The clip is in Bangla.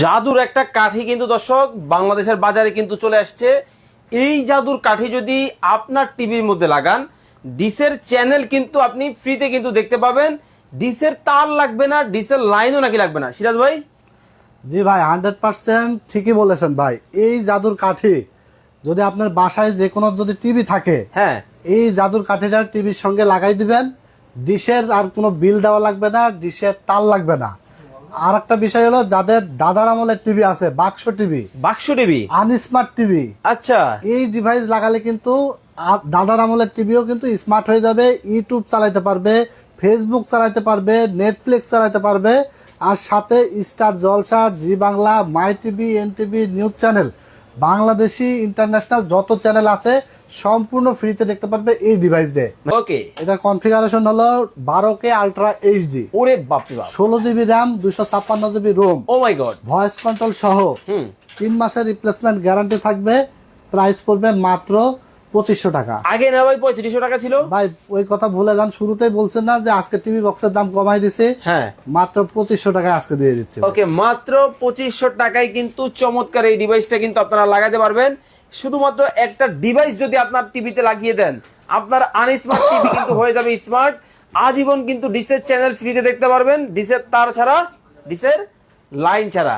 জাদুর একটা কাঠি কিন্তু দর্শক বাংলাদেশের বাজারে কিন্তু চলে আসছে। এই জাদুর কাঠি যদি আপনার টিভির মধ্যে লাগান, ডিসের চ্যানেল কিন্তু আপনি ফ্রিতে কিন্তু দেখতে পাবেন। ডিসের তার লাগবে না, ডিসের লাইনও নাকি লাগবে না। সিরাজ ভাই, জি ভাই, 100% ঠিকই বলেছেন ভাই। এই জাদুর কাঠি যদি আপনার বাসায় যে কোনো যদি টিভি থাকে, হ্যাঁ, এই জাদুর কাঠিটা টিভির সঙ্গে লাগাই দিবেন। ডিশের আর কোনো বিল দেওয়া লাগবে না, ডিশের তার লাগবে না। আর একটা বিষয় হলো, যাদের দাদার আমলের টিভি আছে, বাক্স টিভি, বাক্স টিভি, আনস্মার্ট টিভি, আচ্ছা, এই ডিভাইস লাগালে কিন্তু দাদার আমলের টিভিও কিন্তু স্মার্ট হয়ে যাবে। ইউটিউব চালাতে পারবে, ফেসবুক চালাতে পারবে, নেটফ্লিক্স চালাতে পারবে, আর সাথে Star Jalsha, Zee Bangla, my TV, NTV, news channel, Bangladeshi international যত চ্যানেল আছে সম্পূর্ণ ফ্রিতে দেখতে পারবে এই ডিভাইস দিয়ে। ওকে। এটার কনফিগারেশন হলো 12K আলট্রা এইচডি, ওরে বাপ রে বাপ, 16GB র্যাম, 256GB রোম, ও মাই গড, ভয়েস কন্ট্রোল সহ 3 মাসের রিপ্লেসমেন্ট গ্যারান্টি থাকবে। প্রাইস পড়বে মাত্র 2500 টাকা। আগে না ভাই 3500 টাকা ছিল ভাই ওই কথা ভুলে যান, শুরুতেই বলছেন না যে আজকে টিভি বক্সের দাম কমাই দিছে। হ্যাঁ, মাত্র 2500 টাকায় আজকে দিয়ে দিচ্ছে। ওকে, মাত্র 2500 টাকায় কিন্তু চমৎকার এই ডিভাইসটা কিন্তু আপনারা লাগাতে পারবেন। শুধুমাত্র একটা ডিভাইস যদি আপনার টিভিতে লাগিয়ে দেন, আপনার আনস্মার্ট টিভি কিন্তু হয়ে যাবে স্মার্ট। আজীবন কিন্তু ডিসের চ্যানেল ফ্রিতে দেখতে পারবেন, ডিসের তার ছাড়া, ডিসের লাইন ছাড়া।